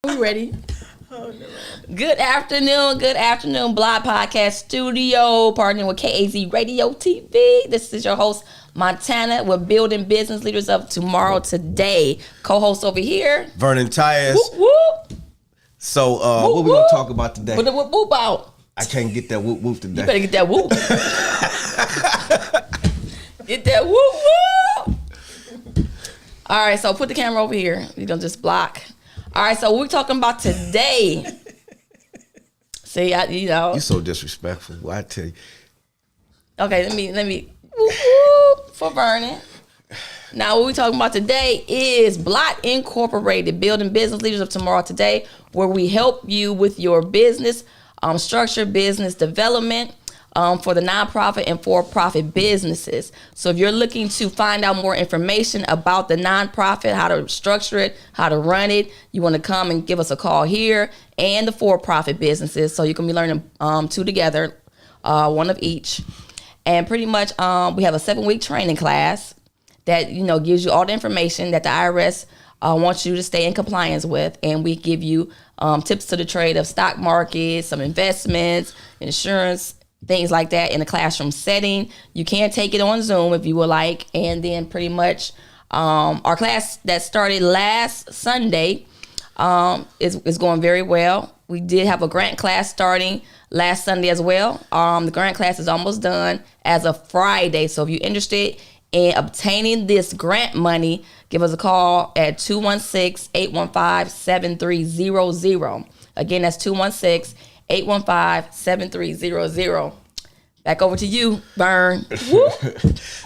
We ready? Oh, no. Good afternoon, Blog Podcast Studio, partnering with KAZ Radio TV. This is your host, Montana. We're building business leaders of tomorrow today. Co-host over here, Vernon, Tyus. Whoop, whoop. So, Whoop, what we gonna talk about today? Put the whoop whoop out. I can't get that whoop whoop today. You better get that whoop. Get that whoop whoop. All right, so put the camera over here. You don't just block. All right, so what we're talking about today. See, You're so disrespectful. Well, I tell you. Okay, let me whoop, whoop, for Vernon. Now, what we're talking about today is Blot Incorporated, building business leaders of tomorrow today, where we help you with your business structure, business development for the nonprofit and for-profit businesses. So if you're looking to find out more information about the nonprofit, how to structure it, how to run it, you want to come and give us a call here, and the for-profit businesses. So you can be learning two together, one of each. And pretty much we have a 7-week training class that, gives you all the information that the IRS wants you to stay in compliance with. And we give you tips to the trade of stock market, some investments, insurance, things like that in a classroom setting. You can take it on Zoom if you would like. And then pretty much our class that started last Sunday is going very well. We did have a grant class starting last Sunday as well. The grant class is almost done as of Friday. So if you're interested in obtaining this grant money, give us a call at 216-815-7300. Again, that's 216-815-7300. Back over to you, Vern.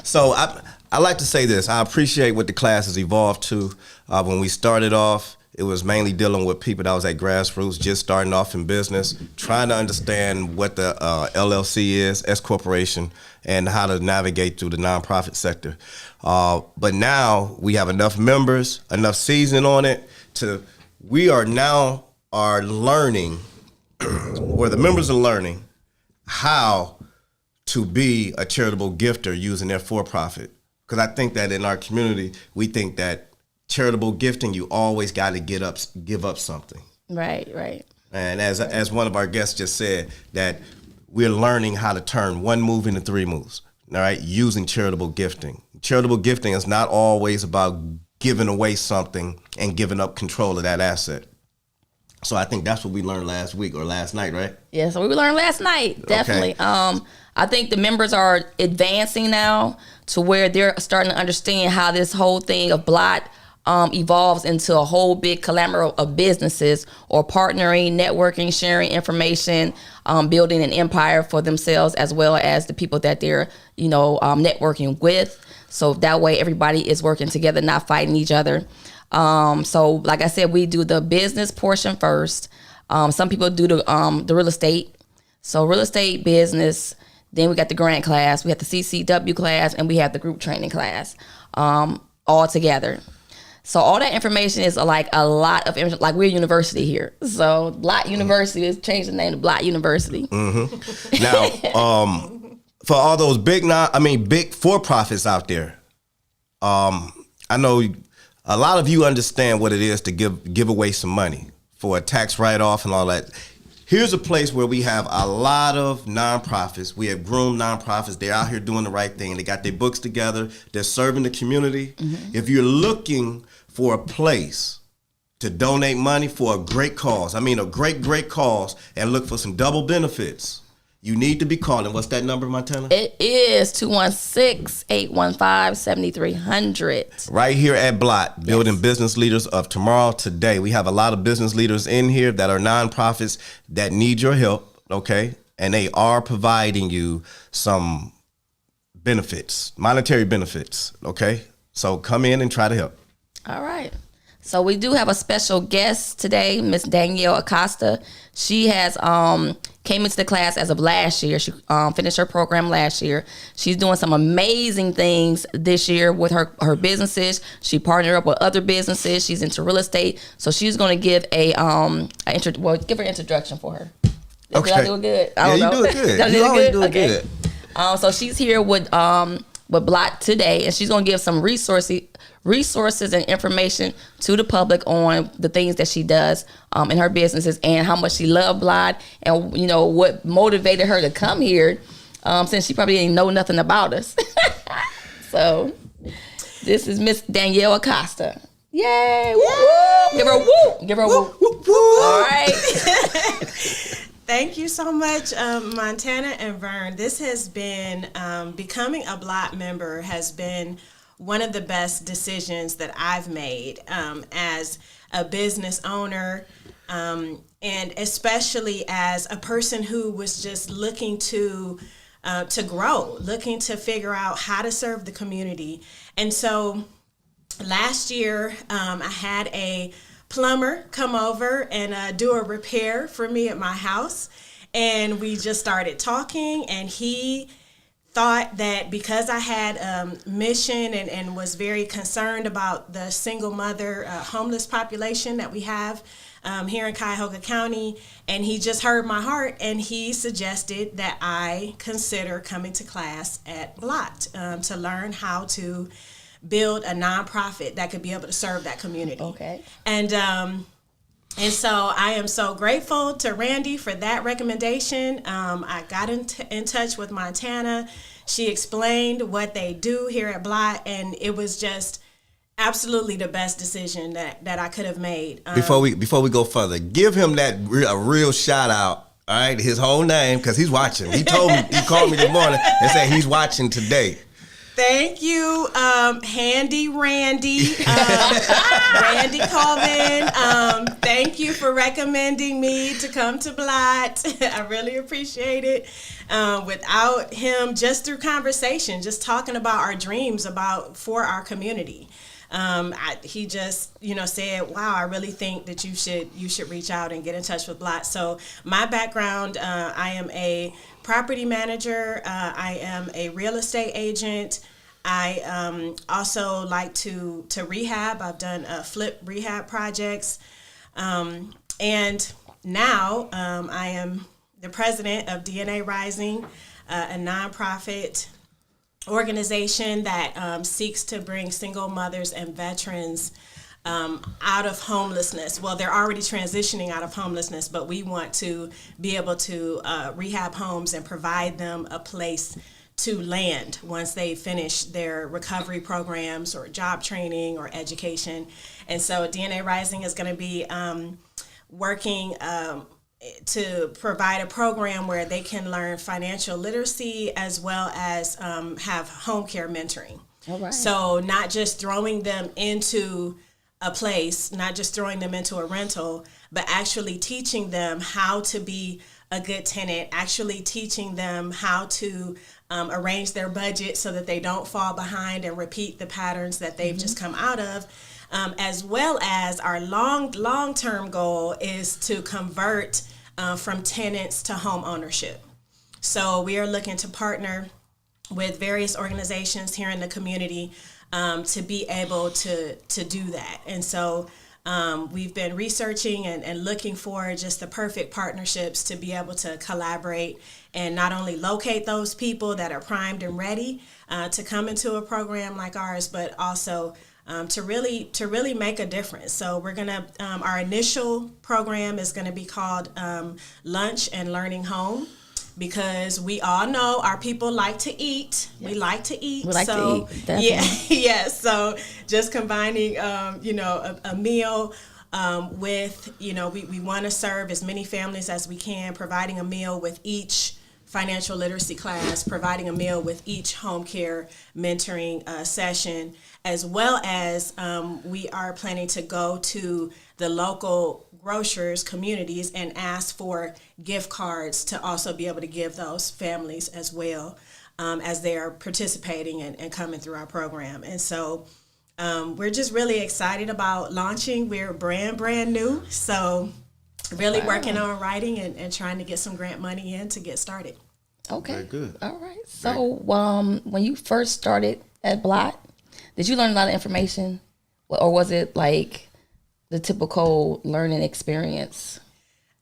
So I like to say this. I appreciate what the class has evolved to. When we started off, it was mainly dealing with people that was at grassroots, just starting off in business, trying to understand what the LLC is, S corporation, and how to navigate through the nonprofit sector. But now we have enough members, enough seasoning on it we are learning, or the members are learning how to be a charitable gifter using their for-profit. Because I think that in our community, we think that charitable gifting, you always got to give up something. Right. And as one of our guests just said, that we're learning how to turn one move into 3 moves, all right, using charitable gifting. Charitable gifting is not always about giving away something and giving up control of that asset. So I think that's what we learned last week or last night, right? Yeah, so we learned last night, definitely. Okay. I think the members are advancing now to where they're starting to understand how this whole thing of Blot evolves into a whole big conglomerate of businesses, or partnering, networking, sharing information, building an empire for themselves as well as the people that they're, networking with. So that way everybody is working together, not fighting each other. So like I said, we do the business portion first. Some people do the real estate. So real estate, business, then we got the grant class, we have the CCW class, and we have the group training class all together. So all that information is like a lot of information. Like we're a university here. So Blot University is changed the name to Blot University. Mm-hmm. Now, for all those big for-profits out there, I know a lot of you understand what it is to give away some money for a tax write-off and all that. Here's a place where we have a lot of nonprofits. We have groomed nonprofits. They're out here doing the right thing. They got their books together. They're serving the community. Mm-hmm. If you're looking for a place to donate money for a great cause, a great cause, and look for some double benefits, you need to be calling. What's that number, Montana? It is 216-815-7300. Right here at Blot, building business leaders of tomorrow today. We have a lot of business leaders in here that are nonprofits that need your help, okay? And they are providing you some benefits, monetary benefits, okay? So come in and try to help. All right. So we do have a special guest today, Miss Danielle Acosta. She has came into the class as of last year. She finished her program last year. She's doing some amazing things this year with her businesses. She partnered up with other businesses. She's into real estate. So she's going to give give her an introduction for her. Okay. Did I do it good? I don't know. You do it good. You always do it good. So she's here with Blot today, and she's going to give some resources and information to the public on the things that she does in her businesses and how much she loved Blot and, you know, what motivated her to come here since she probably didn't know nothing about us. So this is Miss Danielle Acosta. Yay! Woo, woo. Give her a woo! Give her a woo! Woo, woo. All right. Thank you so much, Montana and Vern. This has been, becoming a Blot member has been one of the best decisions that I've made as a business owner, and especially as a person who was just looking to grow, looking to figure out how to serve the community. And so last year, I had a plumber come over and do a repair for me at my house. And we just started talking, and he thought that because I had a mission and was very concerned about the single mother homeless population that we have here in Cuyahoga County, and he just heard my heart, and he suggested that I consider coming to class at Blot to learn how to build a nonprofit that could be able to serve that community. Okay. And so I am so grateful to Randy for that recommendation. I got in touch with Montana. She explained what they do here at Blot, and it was just absolutely the best decision that I could have made. Before we go further, give him a real shout out. All right, his whole name, because he's watching. He told me, he called me this morning and said he's watching today. Thank you, Handy Randy, Randy Colvin. Thank you for recommending me to come to Blot. I really appreciate it. Without him, just through conversation, just talking about our dreams for our community, he just, said, "Wow, I really think that you should reach out and get in touch with Blot." So my background, I am a property manager. I am a real estate agent. I also like to rehab. I've done flip rehab projects. And now I am the president of DNA Rising, a nonprofit organization that seeks to bring single mothers and veterans out of homelessness. Well, they're already transitioning out of homelessness, but we want to be able to rehab homes and provide them a place to land once they finish their recovery programs or job training or education. And so DNA Rising is going to be working to provide a program where they can learn financial literacy as well as have home care mentoring. All right. So not just throwing them into a place, not just throwing them into a rental, but actually teaching them how to be a good tenant, actually teaching them how to arrange their budget so that they don't fall behind and repeat the patterns that they've just come out of. As well as our long-term goal is to convert from tenants to home ownership. So we are looking to partner with various organizations here in the community to be able to do that. And so we've been researching and looking for just the perfect partnerships to be able to collaborate and not only locate those people that are primed and ready to come into a program like ours, but also to really make a difference. So we're gonna our initial program is gonna be called Lunch and Learning Home, because we all know our people like to eat. Yes. We like to eat. We like to eat. Definitely. Yeah. So just combining a meal with we want to serve as many families as we can, providing a meal with each financial literacy class, providing a meal with each home care mentoring session, as well as we are planning to go to the local grocers, communities, and ask for gift cards to also be able to give those families as well as they are participating and coming through our program. And so we're just really excited about launching. We're brand new, so really working on writing and trying to get some grant money in to get started. Okay. Very good. All right. So when you first started at Blot, did you learn a lot of information, or was it like the typical learning experience?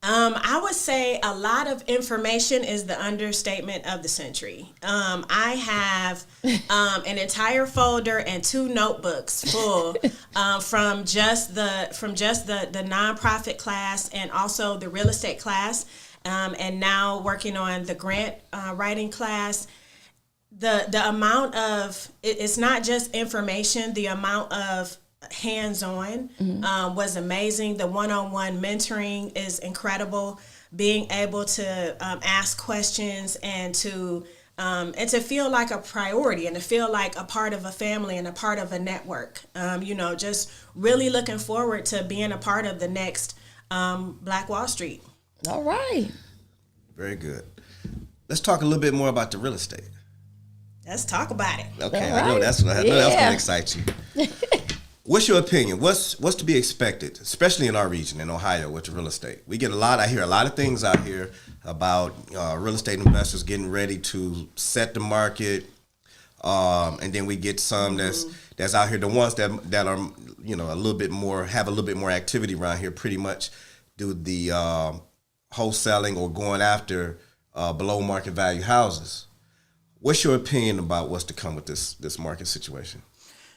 I would say a lot of information is the understatement of the century. I have an entire folder and 2 notebooks full from just the nonprofit class and also the real estate class, and now working on the grant writing class. The amount of it's not just information. The amount of hands-on was amazing. The one-on-one mentoring is incredible. Being able to ask questions and to feel like a priority and to feel like a part of a family and a part of a network. Just really looking forward to being a part of the next Black Wall Street. All right. Very good. Let's talk a little bit more about the real estate. Let's talk about it. Okay, All I know right. that's going to excite you. What's your opinion? What's to be expected, especially in our region, in Ohio, with the real estate? I hear a lot of things out here about real estate investors getting ready to set the market, and then we get some that's out here. The ones that are a little bit more, have a little bit more activity around here, pretty much do the wholesaling or going after below market value houses. What's your opinion about what's to come with this market situation?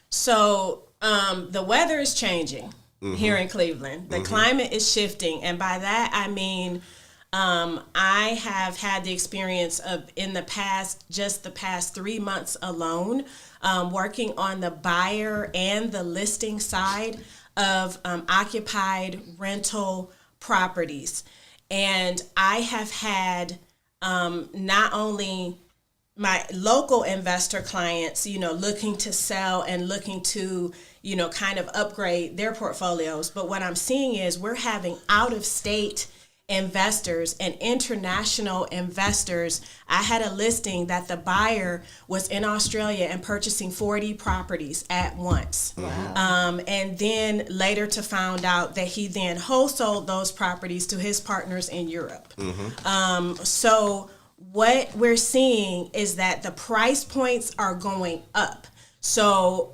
So the weather is changing here in Cleveland. The climate is shifting. And by that, I mean, I have had the experience of the past 3 months alone, working on the buyer and the listing side of occupied rental properties. And I have had not only my local investor clients, looking to sell and looking to, kind of upgrade their portfolios. But what I'm seeing is we're having out-of-state investors and international investors. I had a listing that the buyer was in Australia and purchasing 40 properties at once. Wow. And then later to find out that he then wholesaled those properties to his partners in Europe. So what we're seeing is that the price points are going up. So,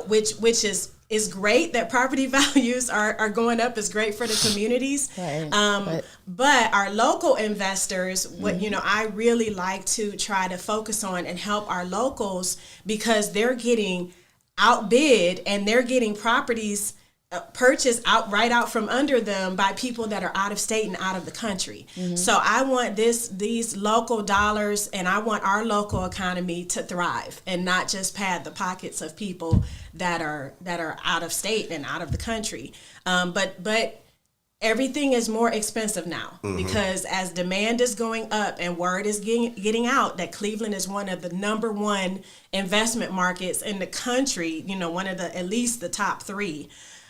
which is great that property values are going up. Is great for the communities. Right. But our local investors, I really like to try to focus on and help our locals, because they're getting outbid and they're getting properties purchased right out from under them by people that are out of state and out of the country. So I want these local dollars, and I want our local economy to thrive and not just pad the pockets of people that are out of state and out of the country. But everything is more expensive now because as demand is going up and word is getting out that Cleveland is one of the number 1 investment markets in the country, one of at least the top 3.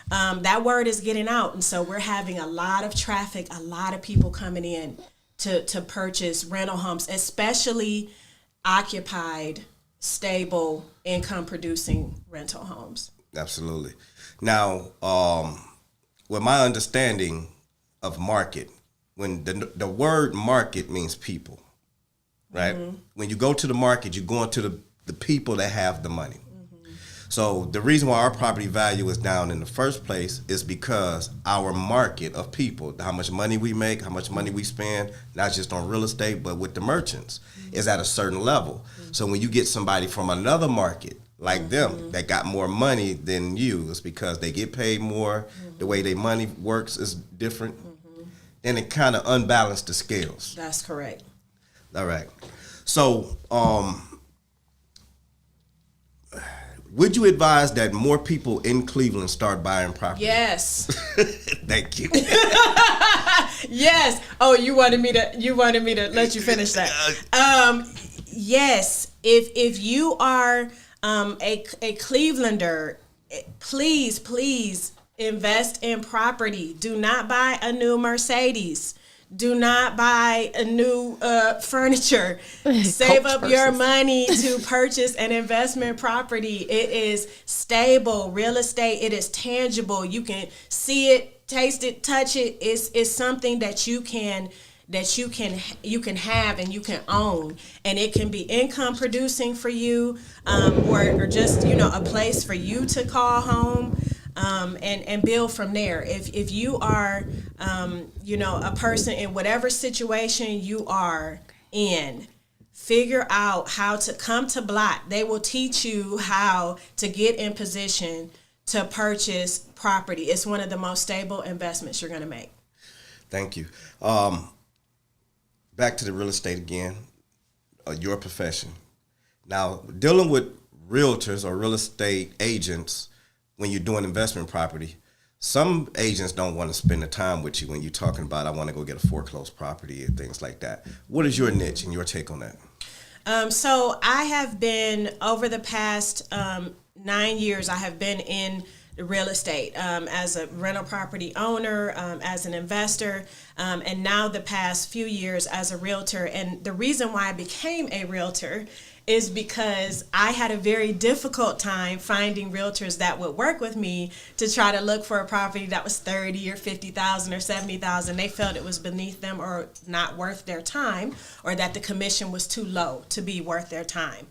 That word is getting out, and so we're having a lot of traffic, a lot of people coming in to purchase rental homes, especially occupied, stable, income-producing rental homes. Absolutely. Now, with my understanding of market, when the word market means people, right? When you go to the market, you're going to the people that have the money. So the reason why our property value is down in the first place is because our market of people, how much money we make, how much money we spend, not just on real estate, but with the merchants, is at a certain level. So when you get somebody from another market like them that got more money than you, it's because they get paid more, the way their money works is different, and it kind of unbalanced the scales. That's correct. All right. So, would you advise that more people in Cleveland start buying property? Yes. Thank you. Yes. Oh, you wanted me to let you finish that. Yes. If you are a Clevelander, please invest in property. Do not buy a new Mercedes. Do not buy a new furniture. Save up your money to purchase an investment property. It is stable real estate. It is tangible. You can see it, taste it, touch it. It's something that you can have and you can own, and it can be income producing for you, or just a place for you to call home. and build from there. If you are, a person in whatever situation you are in, figure out how to come to Blot. They will teach you how to get in position to purchase property. It's one of the most stable investments you're going to make. Thank you. Back to the real estate again, your profession. Now, dealing with realtors or real estate agents when you're doing investment property, some agents don't want to spend the time with you when you're talking about, I want to go get a foreclosed property and things like that. What is your niche and your take on that? So I have been, over the past 9 years, I have been in real estate as a rental property owner, as an investor, and now the past few years as a realtor. And the reason why I became a realtor is because I had a very difficult time finding realtors that would work with me to try to look for a property that was 30 or 50,000 or 70,000. They felt it was beneath them or not worth their time, or that the commission was too low to be worth their time.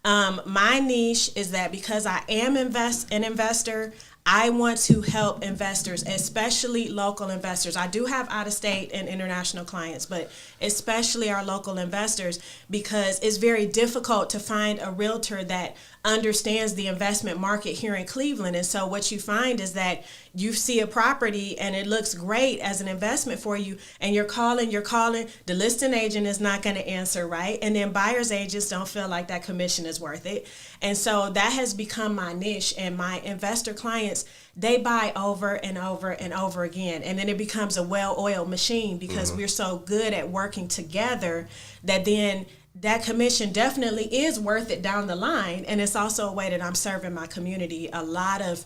My niche is that because I am an investor, I want to help investors, especially local investors. I do have out-of-state and international clients, but especially our local investors, because it's very difficult to find a realtor that understands the investment market here in Cleveland. And so what you find is that you see a property and it looks great as an investment for you, and you're calling, the listing agent is not going to answer, right? And then buyer's agents don't feel like that commission is worth it. And so that has become my niche, and my investor clients, they buy over and over and over again. And then it becomes a well-oiled machine because we're so good at working together that then that commission definitely is worth it down the line. And it's also a way that I'm serving my community. A lot of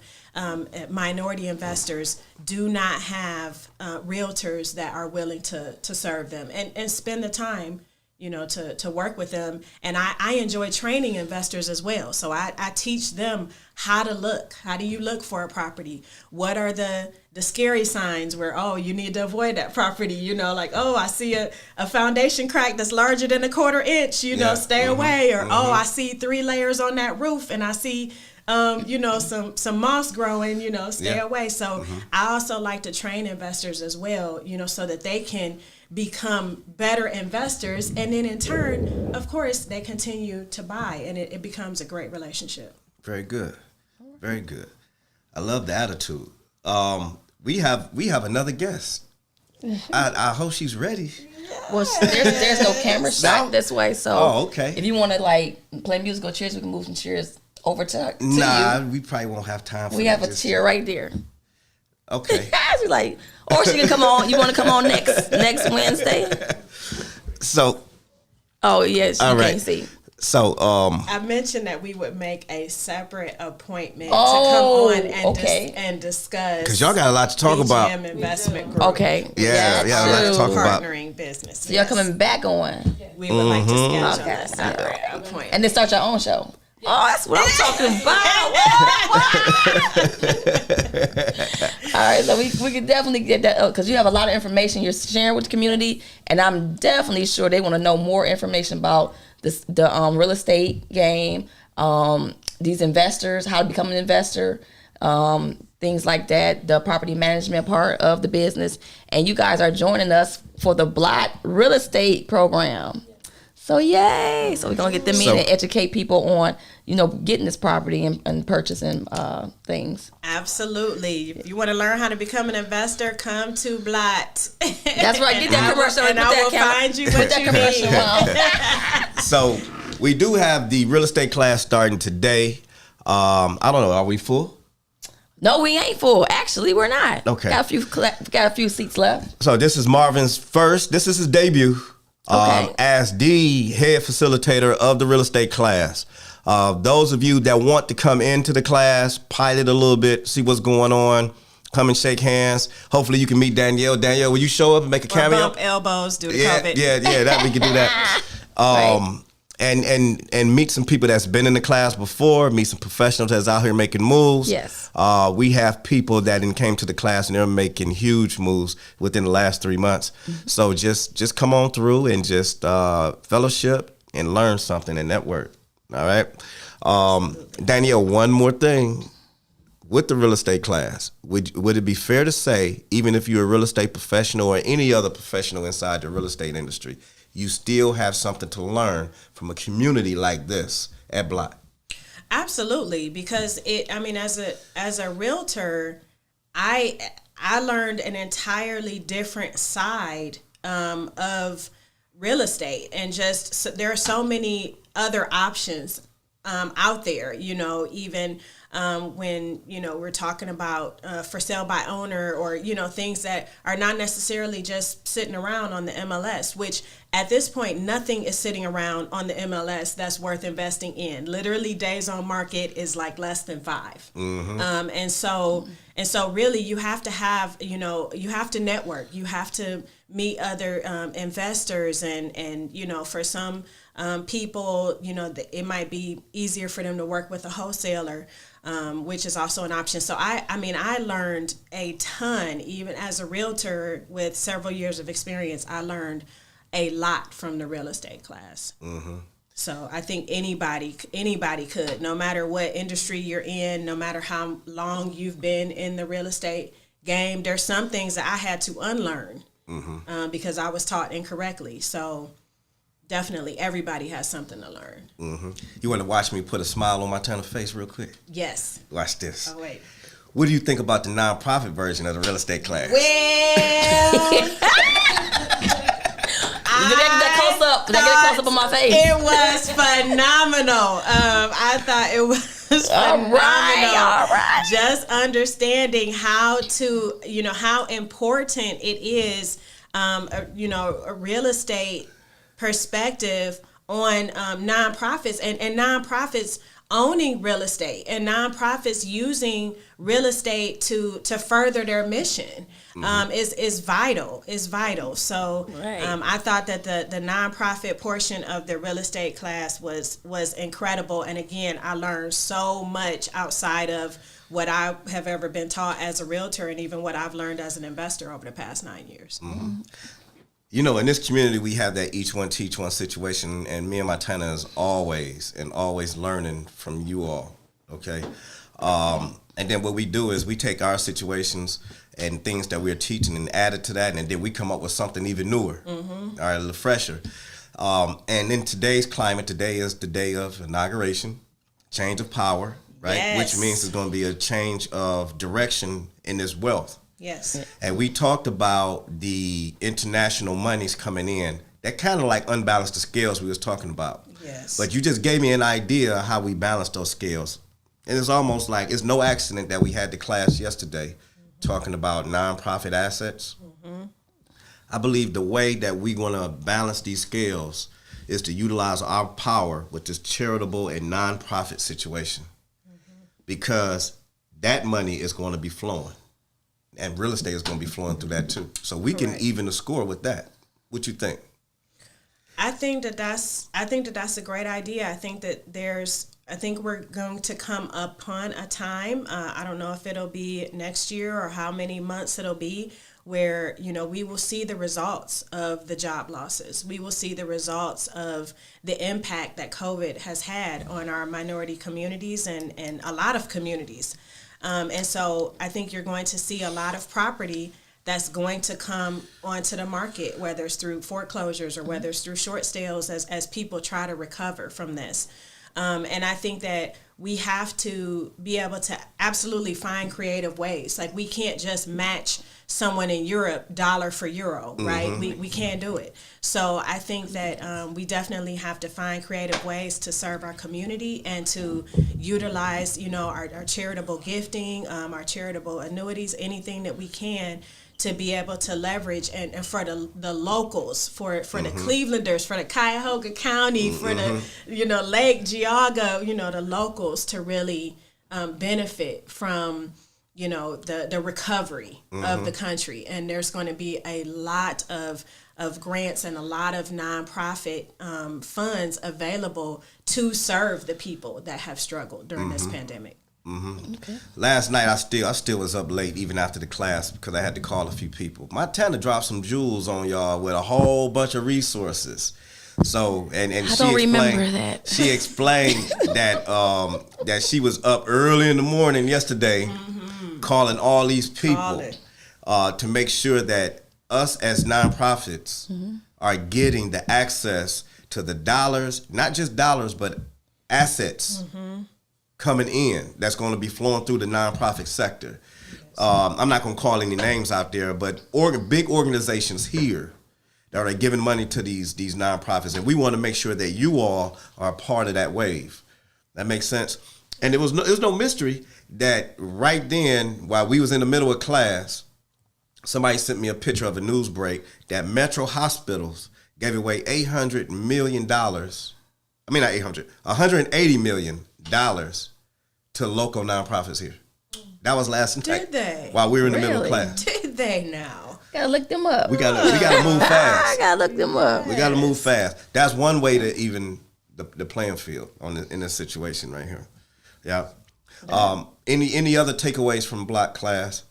minority investors do not have realtors that are willing to serve them and spend the time, to work with them. And I enjoy training investors as well. So I teach them how to look. How do you look for a property? What are the scary signs where, you need to avoid that property? I see a foundation crack that's larger than a 1/4 inch, stay away. Or, I see 3 layers on that roof and I see some moss growing, stay away. So I also like to train investors as well, so that they can become better investors. And then in turn, of course, they continue to buy, and it becomes a great relationship. Very good. Very good. I love the attitude. We have another guest. I hope she's ready. Well, there's no camera shot this way, so okay. If you want to play musical chairs, we can move some chairs over to you. We probably won't have time for that. We have a chair right there. Okay. She's like, or she can come on. You want to come on next Wednesday? So. Oh yes, you can't see. So I mentioned that we would make a separate appointment to come on and discuss. Because y'all got a lot to talk about. Investment group. Okay. Yeah, a lot to talk about. Partnering business. So y'all coming back on. We would like to schedule a separate appointment. And then start your own show. Oh, that's what I'm talking about. All right, so we can definitely get that because you have a lot of information you're sharing with the community, and I'm definitely sure they want to know more information about the real estate game, these investors, how to become an investor, things like that, the property management part of the business. And you guys are joining us for the Blot Real Estate Program. So yay! So we're gonna get them in and educate people on, getting this property and purchasing things. Absolutely. If you want to learn how to become an investor, come to Blot. That's right. Get that commercial. And I will find you what you need. So we do have the real estate class starting today. I don't know. Are we full? No, we ain't full. Actually, we're not. Okay. Got a few seats left. So this is Marvin's first. This is his debut. As the head facilitator of the real estate class. Those of you that want to come into the class, pilot a little bit, see what's going on, come and shake hands. Hopefully you can meet Danielle. Danielle, will you show up and make a cameo? Bump elbows, do the COVID. Yeah, that we can do that. Right. And meet some people that's been in the class before, meet some professionals that's out here making moves. Yes. We have people that came to the class and they're making huge moves within the last 3 months. Mm-hmm. So just come on through and just fellowship and learn something and network. All right. Danielle, one more thing. with the real estate class, would it be fair to say, even if you're a real estate professional or any other professional inside the real estate industry, you still have something to learn from a community like this at Blot? Absolutely, because as a realtor, I learned an entirely different side of real estate, and there are so many other options out there, even when, we're talking about for sale by owner, or, things that are not necessarily just sitting around on the MLS, which at this point, nothing is sitting around on the MLS that's worth investing in. Literally, days on market is like less than 5. Mm-hmm. And so really you have to have, you have to network, you have to meet other investors, and for some people, it might be easier for them to work with a wholesaler, which is also an option. So I learned a ton, even as a realtor with several years of experience. I learned a lot from the real estate class. Mm-hmm. So I think anybody could, no matter what industry you're in, no matter how long you've been in the real estate game. There's some things that I had to unlearn because I was taught incorrectly. So definitely everybody has something to learn. Mm-hmm. You want to watch me put a smile on my turned face real quick? Yes. Watch this. Oh, wait. What do you think about the nonprofit version of the real estate class? Well... Did I get a close up on my face? It was phenomenal. I thought it was phenomenal. All right. Just understanding how to, how important it is, a real estate perspective on nonprofits and nonprofits owning real estate, and nonprofits using real estate to further their mission is vital. So right. I thought that the nonprofit portion of the real estate class was incredible. And again, I learned so much outside of what I have ever been taught as a realtor, and even what I've learned as an investor over the past 9 years. Mm-hmm. In this community, we have that each one teach one situation, and me and my tenant is always learning from you all, okay? And then what we do is we take our situations and things that we're teaching and add it to that, and then we come up with something even newer, all right, a little fresher. And in today's climate, today is the day of inauguration, change of power, right? Yes. Which means there's going to be a change of direction in this wealth. Yes. And we talked about the international monies coming in. That kind of like unbalanced the scales we was talking about. Yes. But you just gave me an idea of how we balance those scales. And it's almost like it's no accident that we had the class yesterday talking about nonprofit assets. Mm-hmm. I believe the way that we're going to balance these scales is to utilize our power with this charitable and nonprofit situation, because that money is going to be flowing. And real estate is going to be flowing through that too. So we can even the score with that. What you think? I think that's a great idea. I think we're going to come upon a time. I don't know if it'll be next year or how many months it'll be, where we will see the results of the job losses. We will see the results of the impact that COVID has had on our minority communities and a lot of communities. And so I think you're going to see a lot of property that's going to come onto the market, whether it's through foreclosures or whether it's through short sales, as people try to recover from this. And I think that we have to be able to absolutely find creative ways. Like, we can't just match someone in Europe dollar for euro, right? We can't do it. So I think that we definitely have to find creative ways to serve our community and to utilize, our charitable gifting, our charitable annuities, anything that we can to be able to leverage and for the locals, for the Clevelanders, for the Cuyahoga County, for the Lake Geauga, the locals to really benefit from the recovery of the country. And there's going to be a lot of grants and a lot of nonprofit funds available to serve the people that have struggled during this pandemic. Mm-hmm. Okay. Last night I still was up late even after the class because I had to call a few people. My tenant dropped some jewels on y'all with a whole bunch of resources. So and I she don't remember explained that. she explained that that she was up early in the morning yesterday, calling all these people to make sure that us as nonprofits are getting the access to the dollars, not just dollars, but assets coming in that's going to be flowing through the nonprofit sector. I'm not going to call any names out there, but big organizations here that are giving money to these nonprofits, and we want to make sure that you all are a part of that wave. That makes sense. And it was no mystery that right then, while we was in the middle of class, somebody sent me a picture of a news break that Metro Hospitals gave away $800 million. I mean, not 800, $180 million to local nonprofits here. That was last night. Did they? While we were in the middle of class. Did they now? Gotta look them up. We gotta move fast. I gotta look them up. We gotta move fast. That's one way to even the playing field in this situation right here. Yeah. Any other takeaways from Block class?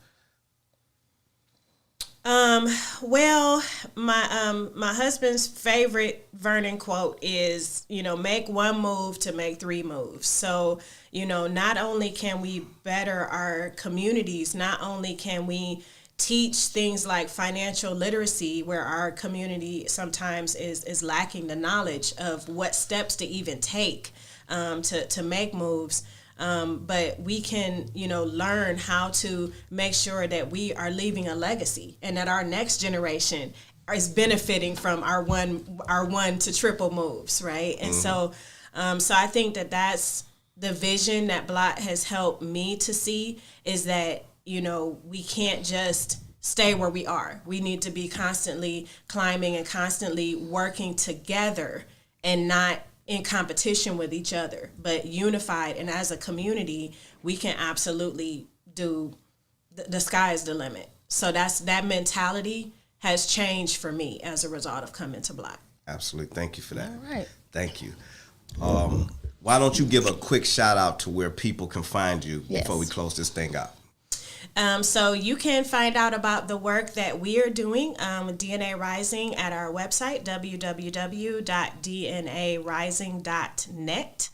Well, my husband's favorite Vernon quote is, make one move to make three moves. So, not only can we better our communities, not only can we teach things like financial literacy, where our community sometimes is lacking the knowledge of what steps to even take to make moves. But we can, learn how to make sure that we are leaving a legacy and that our next generation is benefiting from our one to triple moves, right? And so I think that's the vision that Blot has helped me to see, is that, we can't just stay where we are. We need to be constantly climbing and constantly working together, and not in competition with each other, but unified. And as a community, we can absolutely do, the sky is the limit. So that mentality has changed for me as a result of coming to Block. Absolutely. Thank you for that. All right. Thank you. Why don't you give a quick shout out to where people can find you before we close this thing out? So you can find out about the work that we are doing with DNA Rising at our website, www.dnarising.net.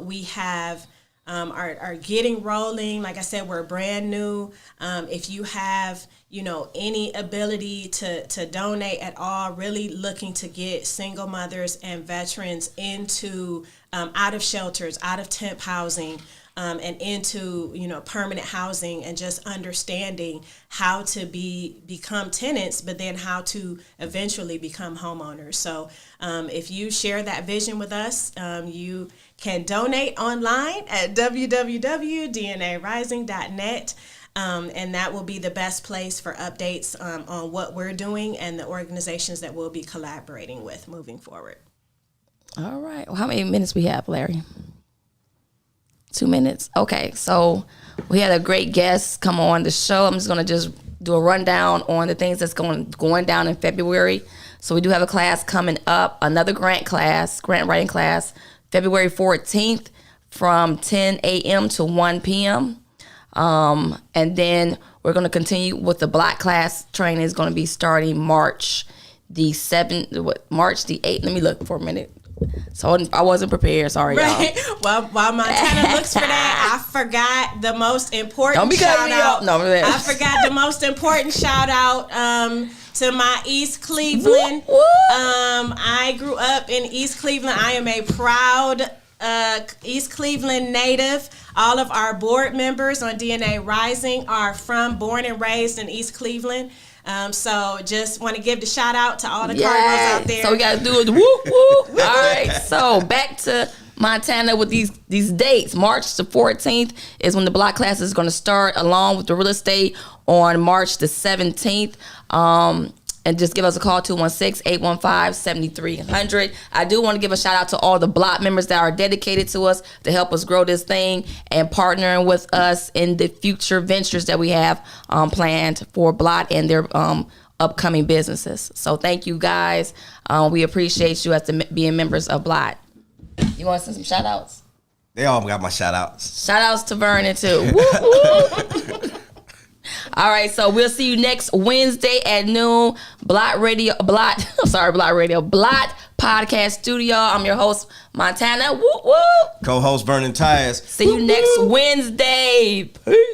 We have are getting rolling. Like I said, we're brand new. If you have, any ability to donate at all, really looking to get single mothers and veterans into out of shelters, out of temp housing, and into, permanent housing, and just understanding how to become tenants, but then how to eventually become homeowners. So if you share that vision with us, you can donate online at www.dnarising.net. And that will be the best place for updates on what we're doing and the organizations that we'll be collaborating with moving forward. All right. Well, how many minutes we have, Larry? 2 minutes. Okay. So we had a great guest come on the show. I'm just going to do a rundown on the things that's going down in February. So we do have a class coming up, another grant writing class, February 14th from 10 a.m. to 1 p.m. And then we're going to continue with the Black class training. Is going to be starting March the 8th. Let me look for a minute. So I wasn't prepared. Sorry, right. y'all. While Montana looks for that, I forgot the most important shout out. No, I forgot the most important shout out to my East Cleveland. Woo, woo. I grew up in East Cleveland. I am a proud East Cleveland native. All of our board members on DNA Rising are born and raised in East Cleveland. So just want to give the shout out to all the Cardinals out there. So we got to do it. Woo, woo. All right. So back to Montana with these dates. March the 14th is when the Block class is going to start, along with the real estate on March the 17th. And just give us a call, 216-815-7300. I do want to give a shout out to all the Block members that are dedicated to us to help us grow this thing and partnering with us in the future ventures that we have planned for Block and their upcoming businesses. So thank you guys. We appreciate you as being members of Block. You want to send some shout outs? They all got my shout outs. Shout outs to Vernon too. All right, so we'll see you next Wednesday at noon. Blot podcast studio. I'm your host, Montana. Woo woo. Co-host Vernon Tyus. See you next Wednesday. Peace.